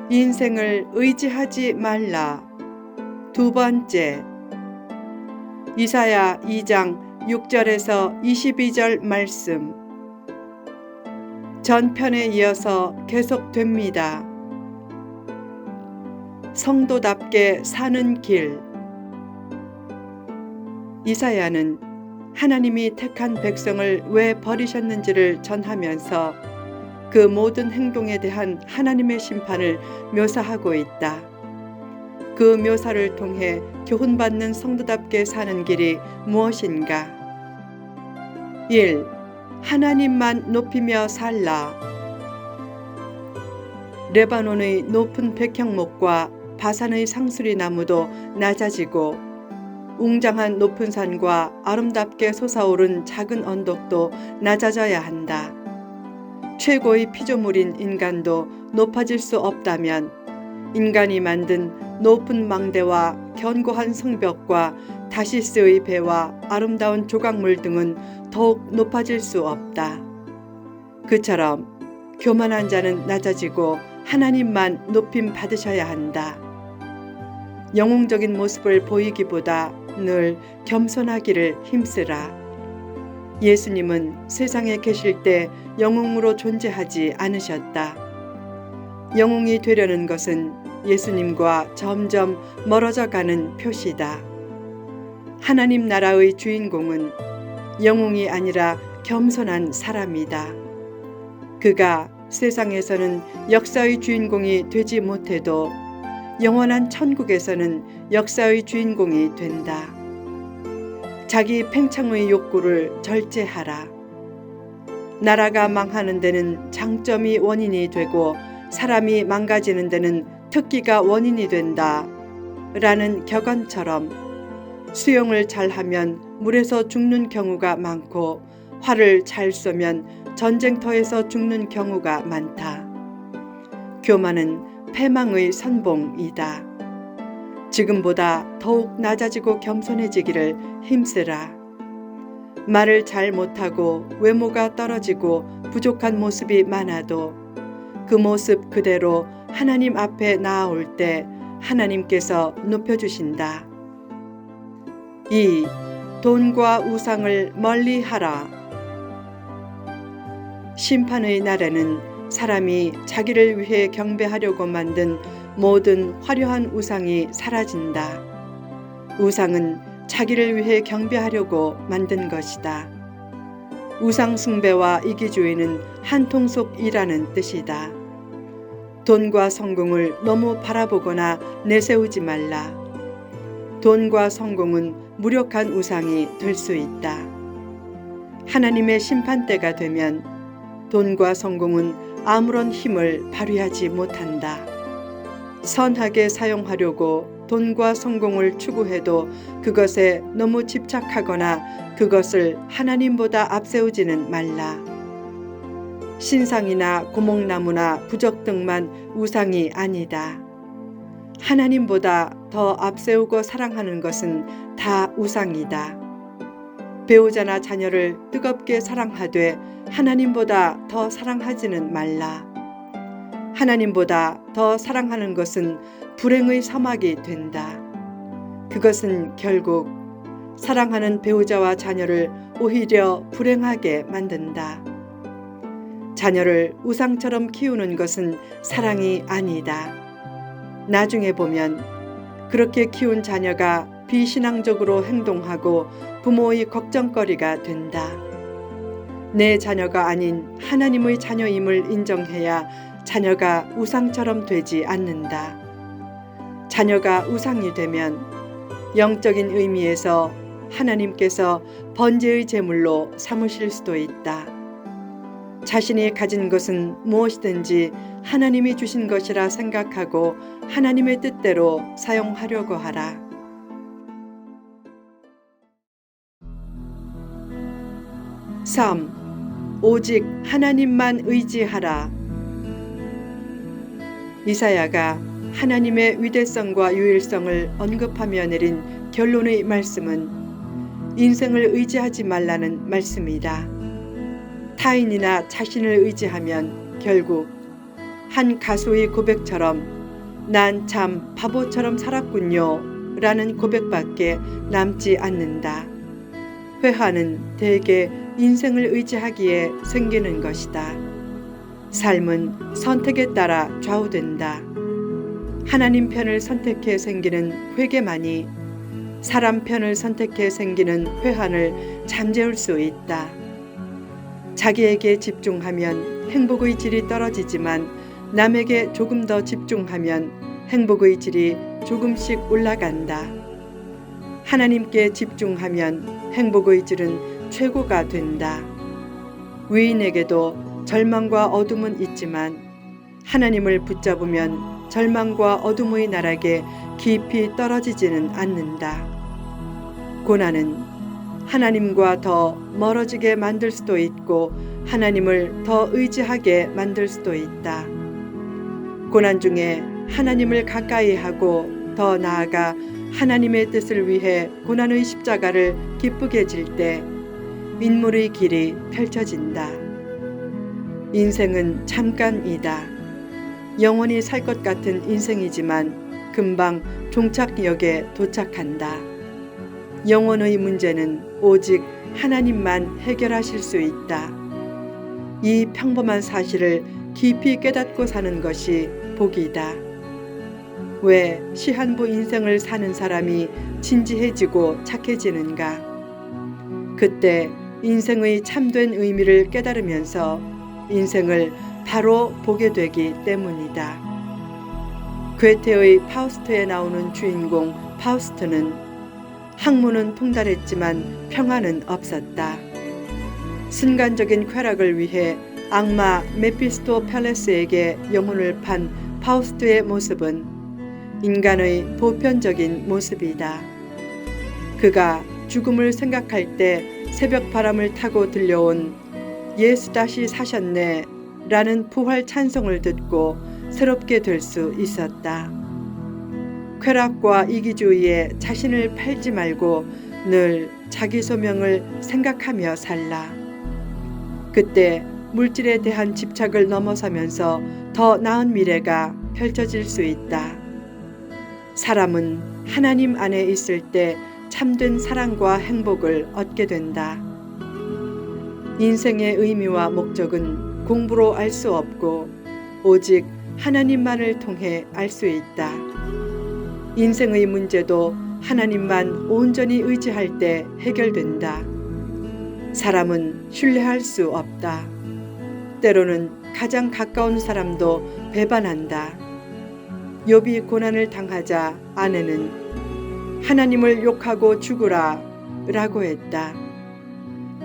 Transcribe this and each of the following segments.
인생을 의지하지 말라. 두 번째, 이사야 2장 6절에서 22절 말씀. 전편에 이어서 계속됩니다. 성도답게 사는 길. 이사야는 하나님이 택한 백성을 왜 버리셨는지를 전하면서 그 모든 행동에 대한 하나님의 심판을 묘사하고 있다. 그 묘사를 통해 교훈받는 성도답게 사는 길이 무엇인가? 1. 하나님만 높이며 살라. 레바논의 높은 백향목과 바산의 상수리 나무도 낮아지고 웅장한 높은 산과 아름답게 솟아오른 작은 언덕도 낮아져야 한다. 최고의 피조물인 인간도 높아질 수 없다면 인간이 만든 높은 망대와 견고한 성벽과 다시스의 배와 아름다운 조각물 등은 더욱 높아질 수 없다. 그처럼 교만한 자는 낮아지고 하나님만 높임 받으셔야 한다. 영웅적인 모습을 보이기보다 늘 겸손하기를 힘쓰라. 예수님은 세상에 계실 때 영웅으로 존재하지 않으셨다. 영웅이 되려는 것은 예수님과 점점 멀어져 가는 표시다. 하나님 나라의 주인공은 영웅이 아니라 겸손한 사람이다. 그가 세상에서는 역사의 주인공이 되지 못해도 영원한 천국에서는 역사의 주인공이 된다. 자기 팽창의 욕구를 절제하라. 나라가 망하는 데는 장점이 원인이 되고 사람이 망가지는 데는 특기가 원인이 된다. 라는 격언처럼 수영을 잘하면 물에서 죽는 경우가 많고 활을 잘 쏘면 전쟁터에서 죽는 경우가 많다. 교만은 패망의 선봉이다. 지금보다 더욱 낮아지고 겸손해지기를 힘쓰라. 말을 잘 못하고 외모가 떨어지고 부족한 모습이 많아도 그 모습 그대로 하나님 앞에 나아올 때 하나님께서 높여주신다. 2. 돈과 우상을 멀리하라. 심판의 날에는 사람이 자기를 위해 경배하려고 만든 모든 화려한 우상이 사라진다. 우상은 자기를 위해 경배하려고 만든 것이다. 우상 숭배와 이기주의는 한통속이라는 뜻이다. 돈과 성공을 너무 바라보거나 내세우지 말라. 돈과 성공은 무력한 우상이 될 수 있다. 하나님의 심판대가 되면 돈과 성공은 아무런 힘을 발휘하지 못한다. 선하게 사용하려고 돈과 성공을 추구해도 그것에 너무 집착하거나 그것을 하나님보다 앞세우지는 말라. 신상이나 고목나무나 부적 등만 우상이 아니다. 하나님보다 더 앞세우고 사랑하는 것은 다 우상이다. 배우자나 자녀를 뜨겁게 사랑하되 하나님보다 더 사랑하지는 말라. 하나님보다 더 사랑하는 것은 불행의 사막이 된다. 그것은 결국 사랑하는 배우자와 자녀를 오히려 불행하게 만든다. 자녀를 우상처럼 키우는 것은 사랑이 아니다. 나중에 보면 그렇게 키운 자녀가 비신앙적으로 행동하고 부모의 걱정거리가 된다. 내 자녀가 아닌 하나님의 자녀임을 인정해야 자녀가 우상처럼 되지 않는다. 자녀가 우상이 되면 영적인 의미에서 하나님께서 번제의 제물로 삼으실 수도 있다. 자신이 가진 것은 무엇이든지 하나님이 주신 것이라 생각하고 하나님의 뜻대로 사용하려고 하라. 3. 오직 하나님만 의지하라. 이사야가 하나님의 위대성과 유일성을 언급하며 내린 결론의 말씀은 인생을 의지하지 말라는 말씀이다. 타인이나 자신을 의지하면 결국 한 가수의 고백처럼 난 참 바보처럼 살았군요 라는 고백밖에 남지 않는다. 회화는 대개 인생을 의지하기에 생기는 것이다. 삶은 선택에 따라 좌우된다. 하나님 편을 선택해 생기는 회개만이 사람 편을 선택해 생기는 회한을 잠재울 수 있다. 자기에게 집중하면 행복의 질이 떨어지지만 남에게 조금 더 집중하면 행복의 질이 조금씩 올라간다. 하나님께 집중하면 행복의 질은 최고가 된다. 위인에게도 절망과 어둠은 있지만 하나님을 붙잡으면 절망과 어둠의 나락에 깊이 떨어지지는 않는다. 고난은 하나님과 더 멀어지게 만들 수도 있고 하나님을 더 의지하게 만들 수도 있다. 고난 중에 하나님을 가까이 하고 더 나아가 하나님의 뜻을 위해 고난의 십자가를 기쁘게 질 때 인물의 길이 펼쳐진다. 인생은 잠깐이다. 영원히 살 것 같은 인생이지만 금방 종착역에 도착한다. 영혼의 문제는 오직 하나님만 해결하실 수 있다. 이 평범한 사실을 깊이 깨닫고 사는 것이 복이다. 왜 시한부 인생을 사는 사람이 진지해지고 착해지는가? 그때 인생의 참된 의미를 깨달으면서 인생을 바로 보게 되기 때문이다. 괴테의 파우스트에 나오는 주인공 파우스트는 학문은 통달했지만 평화는 없었다. 순간적인 쾌락을 위해 악마 메피스토펠레스에게 영혼을 판 파우스트의 모습은 인간의 보편적인 모습이다. 그가 죽음을 생각할 때 새벽 바람을 타고 들려온 예수 다시 사셨네 라는 부활 찬송을 듣고 새롭게 될 수 있었다. 쾌락과 이기주의에 자신을 팔지 말고 늘 자기 소명을 생각하며 살라. 그때 물질에 대한 집착을 넘어서면서 더 나은 미래가 펼쳐질 수 있다. 사람은 하나님 안에 있을 때 참된 사랑과 행복을 얻게 된다. 인생의 의미와 목적은 공부로 알 수 없고 오직 하나님만을 통해 알 수 있다. 인생의 문제도 하나님만 온전히 의지할 때 해결된다. 사람은 신뢰할 수 없다. 때로는 가장 가까운 사람도 배반한다. 욥이 고난을 당하자 아내는 하나님을 욕하고 죽으라 라고 했다.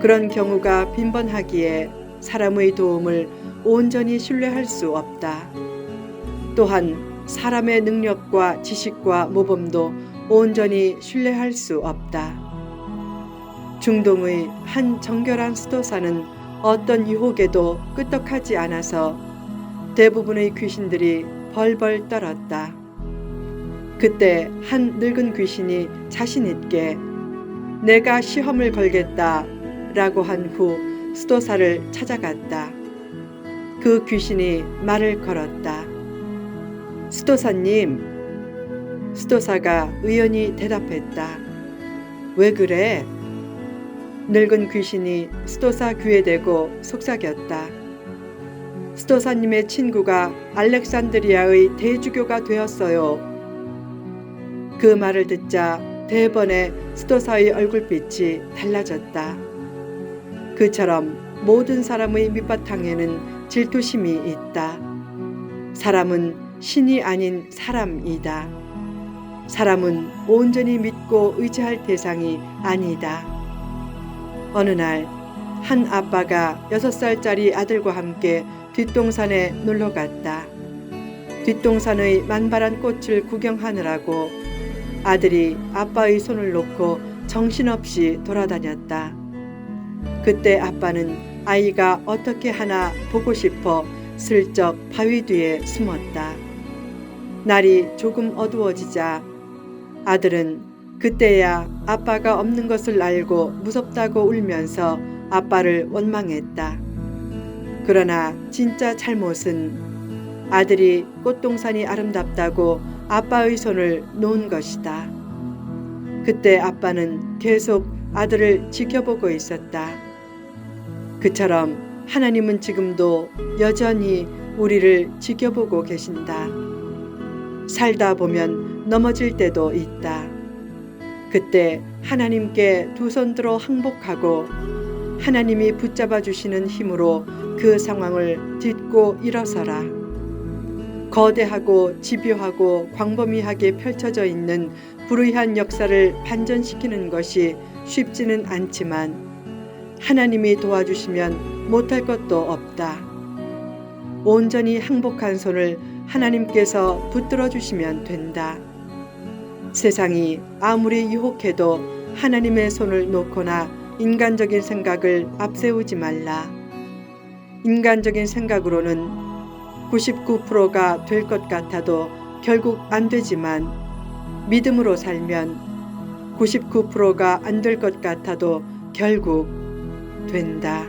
그런 경우가 빈번하기에 사람의 도움을 온전히 신뢰할 수 없다. 또한 사람의 능력과 지식과 모범도 온전히 신뢰할 수 없다. 중동의 한 정결한 수도사는 어떤 유혹에도 끄떡하지 않아서 대부분의 귀신들이 벌벌 떨었다. 그때 한 늙은 귀신이 자신 있게 내가 시험을 걸겠다 라고 한 후 수도사를 찾아갔다. 그 귀신이 말을 걸었다. 수도사님. 수도사가 의연히 대답했다. 왜 그래? 늙은 귀신이 수도사 귀에 대고 속삭였다. 수도사님의 친구가 알렉산드리아의 대주교가 되었어요. 그 말을 듣자 대번에 수도사의 얼굴빛이 달라졌다. 그처럼 모든 사람의 밑바탕에는 질투심이 있다. 사람은 신이 아닌 사람이다. 사람은 온전히 믿고 의지할 대상이 아니다. 어느 날 한 아빠가 6살짜리 아들과 함께 뒷동산에 놀러 갔다. 뒷동산의 만발한 꽃을 구경하느라고 아들이 아빠의 손을 놓고 정신없이 돌아다녔다. 그때 아빠는 아이가 어떻게 하나 보고 싶어 슬쩍 바위 뒤에 숨었다. 날이 조금 어두워지자 아들은 그때야 아빠가 없는 것을 알고 무섭다고 울면서 아빠를 원망했다. 그러나 진짜 잘못은 아들이 꽃동산이 아름답다고 아빠의 손을 놓은 것이다. 그때 아빠는 계속 아들을 지켜보고 있었다. 그처럼 하나님은 지금도 여전히 우리를 지켜보고 계신다. 살다 보면 넘어질 때도 있다. 그때 하나님께 두 손 들어 항복하고 하나님이 붙잡아 주시는 힘으로 그 상황을 딛고 일어서라. 거대하고 집요하고 광범위하게 펼쳐져 있는 불의한 역사를 반전시키는 것이 쉽지는 않지만 하나님이 도와주시면 못할 것도 없다. 온전히 항복한 손을 하나님께서 붙들어 주시면 된다. 세상이 아무리 유혹해도 하나님의 손을 놓거나 인간적인 생각을 앞세우지 말라. 인간적인 생각으로는 99%가 될 것 같아도 결국 안 되지만 믿음으로 살면 99%가 안 될 것 같아도 결국 된다.